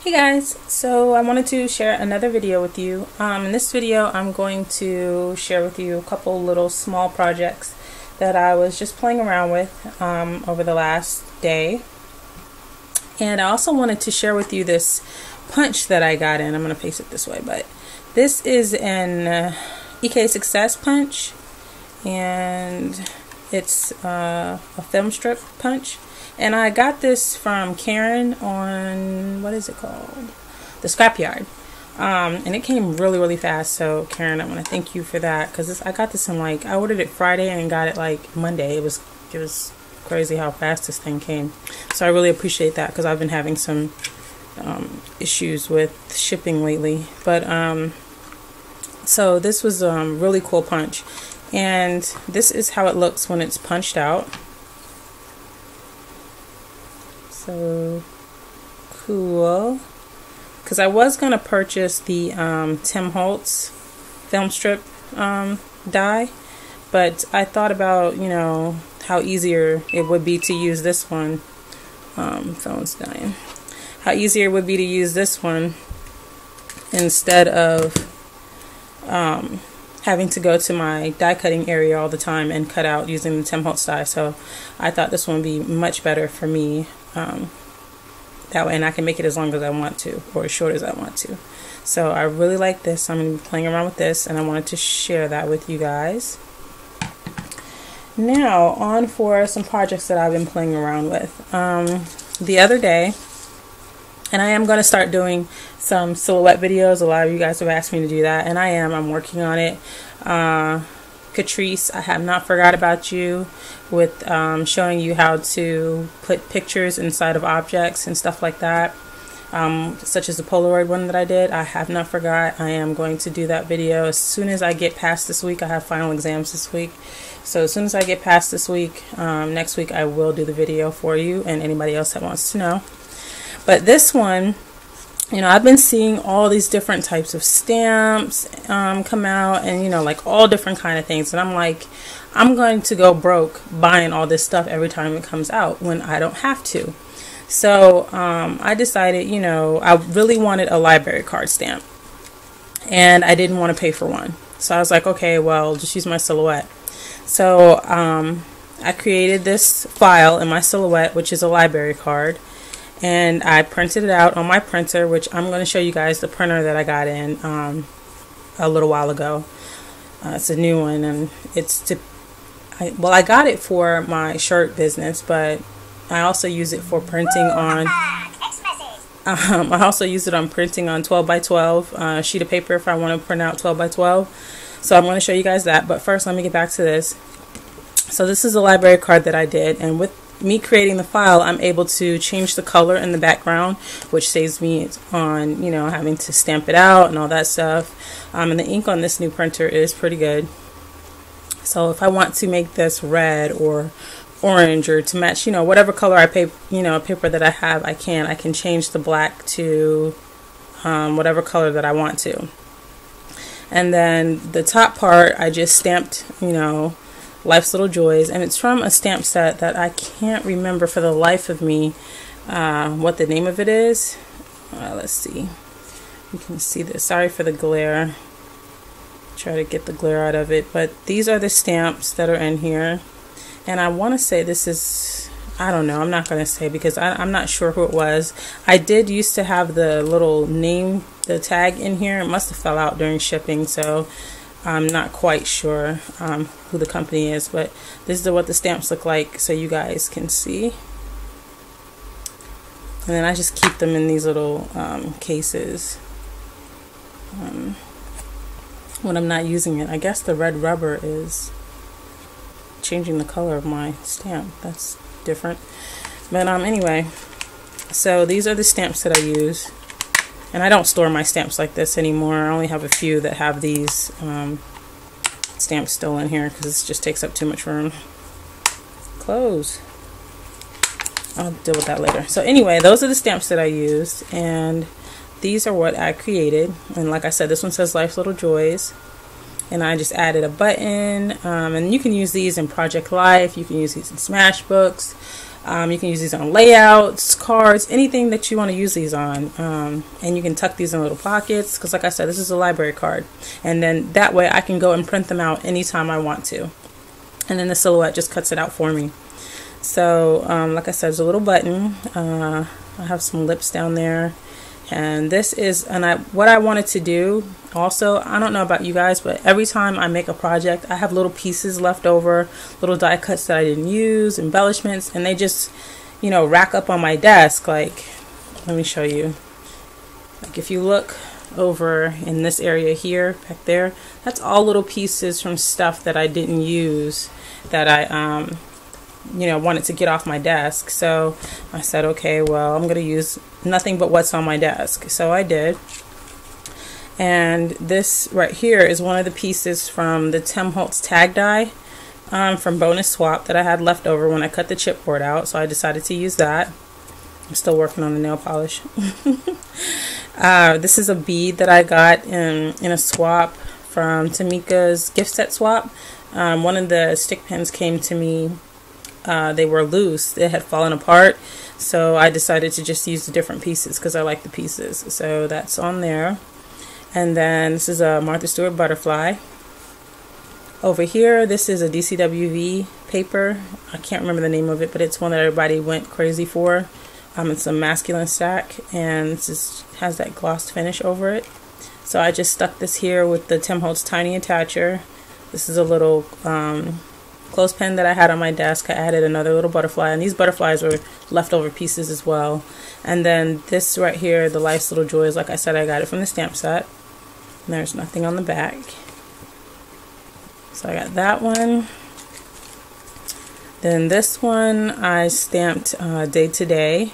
Hey guys, so I wanted to share another video with you. In this video I'm going to share with you a couple little small projects that I was just playing around with over the last day. And I also wanted to share with you this punch that I got in. I'm going to paste it this way, but this is an EK Success punch, and it's a film strip punch. And I got this from Karen on, what is it called? The Scrapyard. And it came really fast. So Karen, I want to thank you for that, because I got this in I ordered it Friday and got it like Monday. It was crazy how fast this thing came. So I really appreciate that, because I've been having some issues with shipping lately. But so this was a really cool punch, and this is how it looks when it's punched out. So cool, because I was going to purchase the Tim Holtz film strip die, but I thought about, how easier it would be to use this one. Phone's dying. How easier it would be to use this one instead of having to go to my die cutting area all the time and cut out using the Tim Holtz die. So I thought this one would be much better for me. That way, and I can make it as long as I want to, or as short as I want to. So I really like this. I'm going to be playing around with this, and I wanted to share that with you guys. Now on for some projects that I've been playing around with. The other day, and I am going to start doing some silhouette videos. A lot of you guys have asked me to do that, and I'm working on it. Catrice, I have not forgot about you, with showing you how to put pictures inside of objects and stuff like that, such as the Polaroid one that I did. I have not forgot. I am going to do that video as soon as I get past this week. I have final exams this week, so as soon as I get past this week, next week I will do the video for you and anybody else that wants to know. But this one, I've been seeing all these different types of stamps come out, and like all different kind of things, and I'm like, I'm going to go broke buying all this stuff every time it comes out when I don't have to. So I decided, I really wanted a library card stamp, and I didn't want to pay for one. So I was like, okay, well, just use my Silhouette. So I created this file in my Silhouette, which is a library card. And I printed it out on my printer, which I'm going to show you guys the printer that I got in a little while ago. It's a new one, and I got it for my shirt business, but I also use it for printing on. I also use it on printing on 12 by 12 sheet of paper if I want to print out 12 by 12. So I'm going to show you guys that. But first, let me get back to this. So this is a library card that I did, and with me creating the file, I'm able to change the color in the background, which saves me on, having to stamp it out and all that stuff. And the ink on this new printer is pretty good. So if I want to make this red or orange, or to match, whatever color paper that I have, I can change the black to whatever color that I want to. And then the top part, I just stamped, Life's Little Joys, and it's from a stamp set that I can't remember for the life of me what the name of it is. Let's see. You can see this. Sorry for the glare. Try to get the glare out of it. But these are the stamps that are in here. And I want to say this is, I don't know. I'm not going to say, because I'm not sure who it was. I did used to have the little name, the tag in here. It must have fell out during shipping, so I'm not quite sure who the company is, but this is what the stamps look like, so you guys can see. And then I just keep them in these little cases when I'm not using it. I guess the red rubber is changing the color of my stamp. That's different. But anyway, so these are the stamps that I use. And I don't store my stamps like this anymore. I only have a few that have these stamps still in here, because this just takes up too much room. Close. I'll deal with that later. So anyway, those are the stamps that I used, and these are what I created. And like I said, this one says Life's Little Joys. And I just added a button. And you can use these in Project Life. You can use these in Smashbooks. You can use these on layouts, cards, anything that you want to use these on. And you can tuck these in little pockets because, like I said, this is a library card. And then that way I can go and print them out anytime I want to. And then the silhouette just cuts it out for me. So, like I said, there's a little button. I have some lips down there. And this is, what I wanted to do also, I don't know about you guys, but every time I make a project, I have little pieces left over, little die cuts that I didn't use, embellishments, and they just, you know, rack up on my desk. Like, let me show you. Like, if you look over in this area here, back there, that's all little pieces from stuff that I didn't use that I, you know, wanted to get off my desk. So I said, okay, well, I'm going to use nothing but what's on my desk. So I did. And this right here is one of the pieces from the Tim Holtz tag die from Bonus Swap that I had left over when I cut the chipboard out. So I decided to use that. I'm still working on the nail polish. This is a bead that I got in a swap from Tamika's gift set swap. One of the stick pins came to me. They were loose. They had fallen apart. So I decided to just use the different pieces because I like the pieces. So that's on there. And then this is a Martha Stewart butterfly. Over here, this is a DCWV paper. I can't remember the name of it, but it's one that everybody went crazy for. It's a masculine stack, and it just has that glossed finish over it. So I just stuck this here with the Tim Holtz Tiny Attacher. This is a little clothespin that I had on my desk. I added another little butterfly, and these butterflies were leftover pieces as well. And then this right here, the Life's Little Joys, like I said, I got it from the stamp set. And there's nothing on the back. So I got that one. Then this one I stamped Day to Day.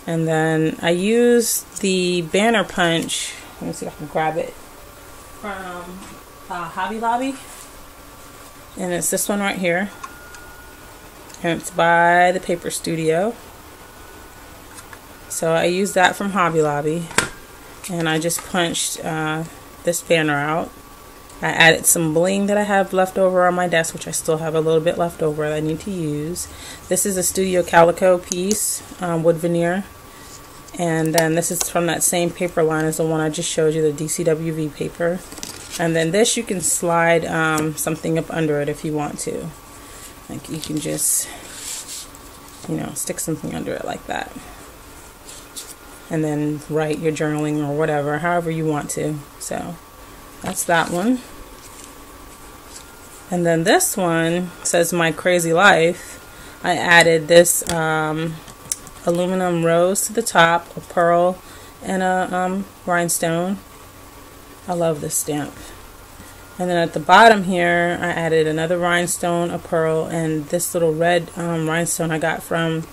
And then I used the banner punch. Let me see if I can grab it. From Hobby Lobby. And it's this one right here. And it's by the Paper Studio. So I used that from Hobby Lobby. And I just punched this banner out. I added some bling that I have left over on my desk, which I still have a little bit left over that I need to use. This is a Studio Calico piece, wood veneer. And then this is from that same paper line as the one I just showed you, the DCWV paper. And then this, you can slide something up under it if you want to. Like, you can just, you know, stick something under it like that. And then write your journaling or whatever, however you want to. So that's that one. And then this one says My Crazy Life. I added this aluminum rose to the top, a pearl, and a rhinestone. I love this stamp. And then at the bottom here, I added another rhinestone, a pearl, and this little red rhinestone I got from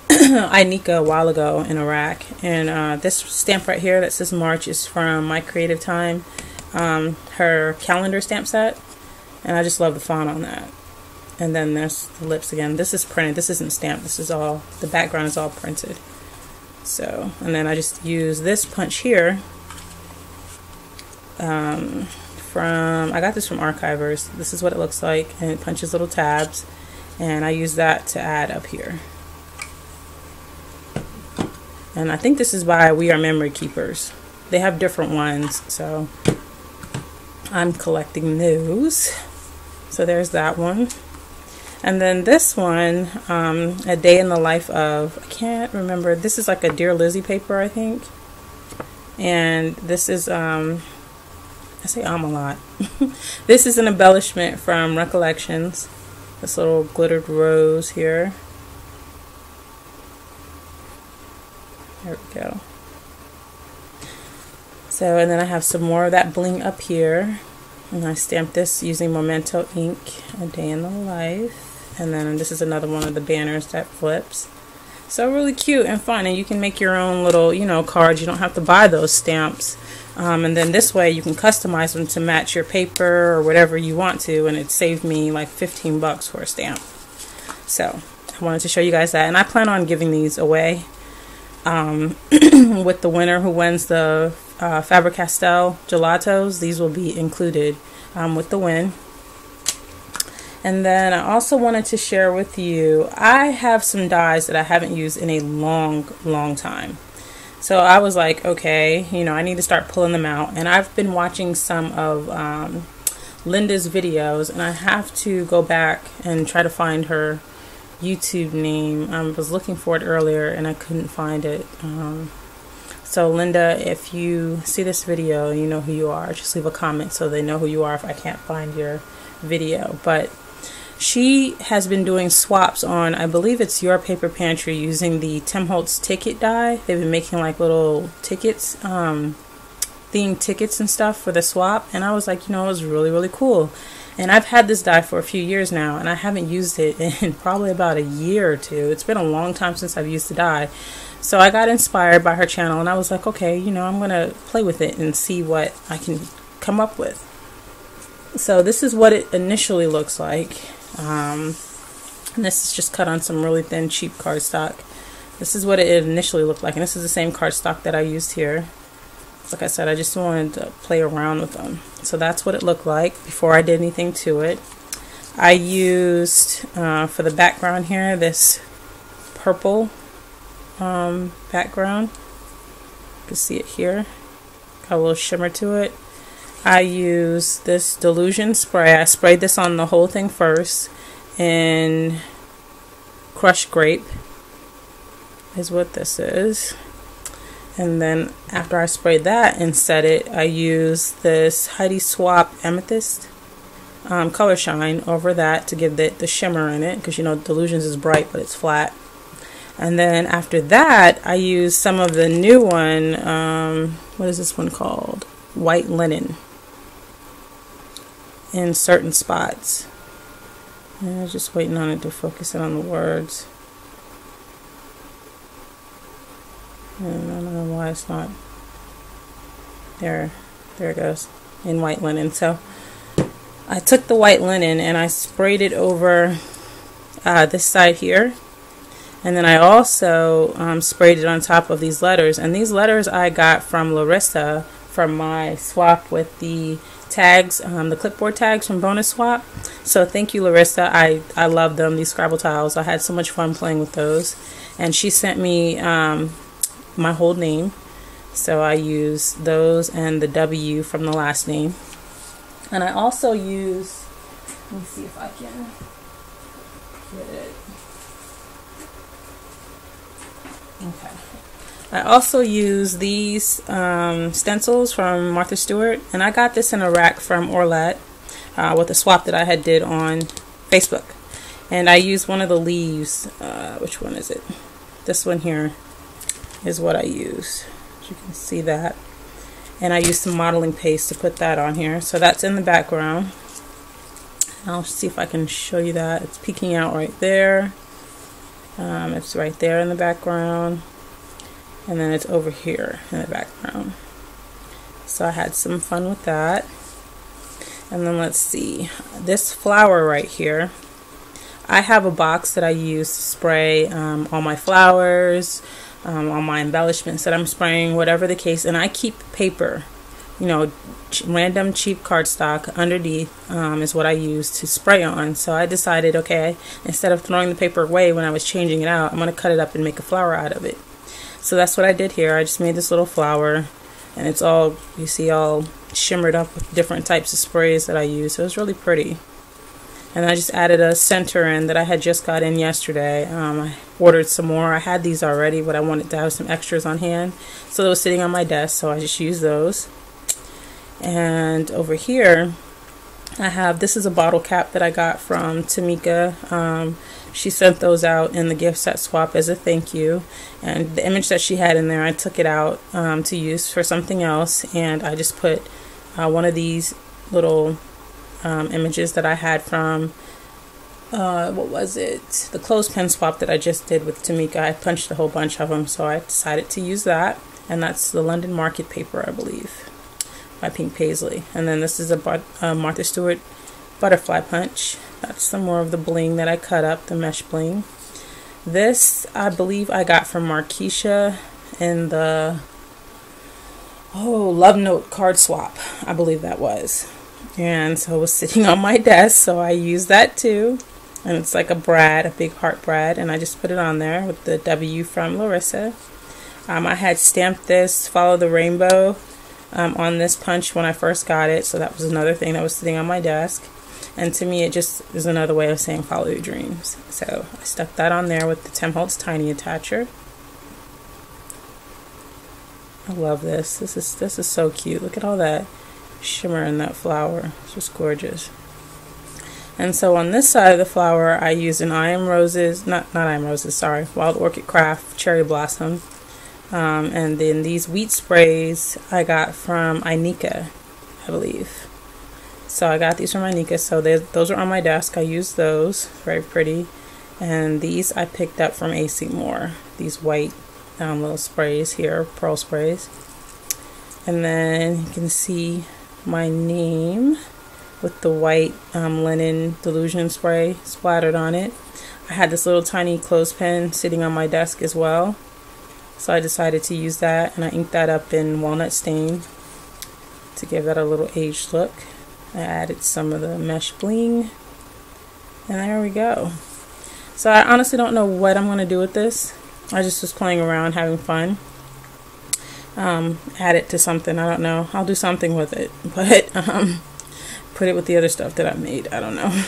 Inika a while ago in Iraq. And this stamp right here that says March is from My Creative Time, her calendar stamp set. And I just love the font on that. And then there's the lips again. This is printed. This isn't stamped. This is all, the background is all printed. So, and then I just use this punch here. I got this from Archivers. This is what it looks like, and it punches little tabs, and I use that to add up here. And I think this is by We Are Memory Keepers. They have different ones, so I'm collecting those. So there's that one. And then this one, A Day in the Life of, I can't remember, this is like a Dear Lizzie paper, I think. And this is I say a lot. This is an embellishment from Recollections. This little glittered rose here. There we go. So, and then I have some more of that bling up here. And I stamped this using Memento ink, A Day in the Life. And then this is another one of the banners that flips. So really cute and fun, and you can make your own little, you know, cards. You don't have to buy those stamps. And then this way you can customize them to match your paper or whatever you want to, and it saved me like 15 bucks for a stamp. So I wanted to show you guys that, and I plan on giving these away with the winner who wins the Faber-Castell gelatos. These will be included with the win. And then I also wanted to share with you, I have some dies that I haven't used in a long time. So I was like, okay, you know, I need to start pulling them out. And I've been watching some of Linda's videos, and I have to go back and try to find her YouTube name. I was looking for it earlier and I couldn't find it. So Linda, if you see this video, you know who you are. Just leave a comment so they know who you are if I can't find your video. But she has been doing swaps on, I believe it's Your Paper Pantry, using the Tim Holtz ticket die. They've been making like little tickets, themed tickets and stuff for the swap. And I was like, you know, it was really cool. And I've had this die for a few years now, and I haven't used it in probably about a year or two. It's been a long time since I've used the die. So I got inspired by her channel, and I was like, okay, you know, I'm going to play with it and see what I can come up with. So this is what it initially looks like. And this is just cut on some really thin, cheap cardstock. This is what it initially looked like, and this is the same cardstock that I used here. Like I said, I just wanted to play around with them. So that's what it looked like before I did anything to it. I used, for the background here, this purple background. You can see it here. Got a little shimmer to it. I used this Delusion spray. I sprayed this on the whole thing first in Crushed Grape is what this is. And then after I sprayed that and set it, I used this Heidi Swapp Amethyst Color Shine over that to give the shimmer in it, because you know Delusions is bright but it's flat. And then after that, I used some of the new one, what is this one called? White Linen, in certain spots. And I was just waiting on it to focus in on the words. And I don't know why it's not there. There it goes, in White Linen. So I took the White Linen and I sprayed it over this side here, and then I also sprayed it on top of these letters. And these letters I got from Larissa from my swap with the tags, the clipboard tags from Bonus Swap. So thank you, Larissa. I love them, these Scrabble tiles. I had so much fun playing with those. And she sent me my whole name, so I use those and the W from the last name. And I also use, let me see if I can get it. Okay. I also use these stencils from Martha Stewart, and I got this in a rack from Orlat with a swap that I had did on Facebook. And I used one of the leaves, which one is it? This one here is what I use. As you can see that. And I used some modeling paste to put that on here. So that's in the background. I'll see if I can show you that. It's peeking out right there. It's right there in the background. And then it's over here in the background. So I had some fun with that. And then let's see. This flower right here, I have a box that I use to spray all my flowers, all my embellishments that I'm spraying, whatever the case. And I keep paper, you know, random cheap cardstock underneath is what I use to spray on. So I decided, okay, instead of throwing the paper away when I was changing it out, I'm going to cut it up and make a flower out of it. So that's what I did here. I just made this little flower, and it's all, you see, all shimmered up with different types of sprays that I use. So it was really pretty. And I just added a center in that I had just got in yesterday. I ordered some more. I had these already, but I wanted to have some extras on hand. So they were sitting on my desk, so I just used those. And over here, I have, this is a bottle cap that I got from Tamika. She sent those out in the gift set swap as a thank you. And the image that she had in there, I took it out to use for something else. And I just put one of these little images that I had from, what was it? The clothespin swap that I just did with Tamika. I punched a whole bunch of them, so I decided to use that. And that's the London Market paper, I believe, by Pink Paisley. And then this is a Martha Stewart butterfly punch. That's some more of the bling that I cut up, the mesh bling. This, I believe I got from Marquisha in the, Love Note card swap. I believe that was. and so it was sitting on my desk, so I used that too. And it's like a brad, a big heart brad, and I just put it on there with the W from Larissa. I had stamped this Follow the Rainbow on this punch when I first got it, so that was another thing that was sitting on my desk. And to me, it just is another way of saying follow your dreams. So I stuck that on there with the Tim Holtz Tiny Attacher. I love this. This is so cute. Look at all that shimmer in that flower. It's just gorgeous. And so on this side of the flower, I used an I Am Roses, not I Am Roses, sorry, Wild Orchid Craft Cherry Blossom. And then these wheat sprays I got from Inika, I believe. So I got these from Inika. So those are on my desk. I used those. Very pretty. And these I picked up from AC Moore. These white little sprays here, pearl sprays. And then you can see my name with the white linen Delusion spray splattered on it. I had this little tiny clothespin sitting on my desk as well, so I decided to use that, and I inked that up in walnut stain to give that a little aged look. I added some of the mesh bling, and there we go. So I honestly don't know what I'm going to do with this. I just was playing around, having fun. Add it to something, I don't know. I'll do something with it, but put it with the other stuff that I made. I don't know.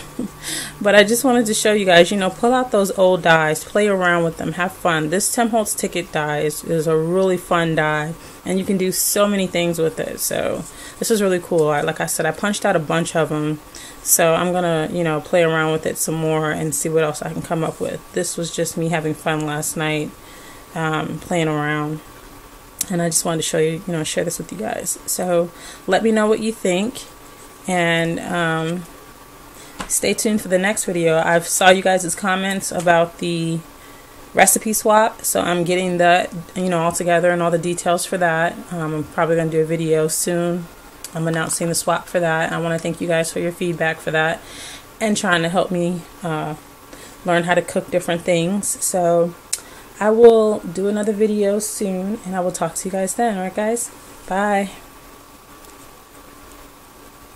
But I just wanted to show you guys, pull out those old dies, play around with them, have fun. This Tim Holtz Ticket die is a really fun die, and you can do so many things with it. So this is really cool. Like I said, I punched out a bunch of them. So I'm going to, play around with it some more and see what else I can come up with. This was just me having fun last night, playing around. And I just wanted to show you, share this with you guys. So let me know what you think. And stay tuned for the next video. I saw you guys' comments about the recipe swap. So I'm getting that, all together and all the details for that. I'm probably going to do a video soon. I'm announcing the swap for that. I want to thank you guys for your feedback for that and trying to help me learn how to cook different things. So I will do another video soon, and I will talk to you guys then. Alright guys, bye.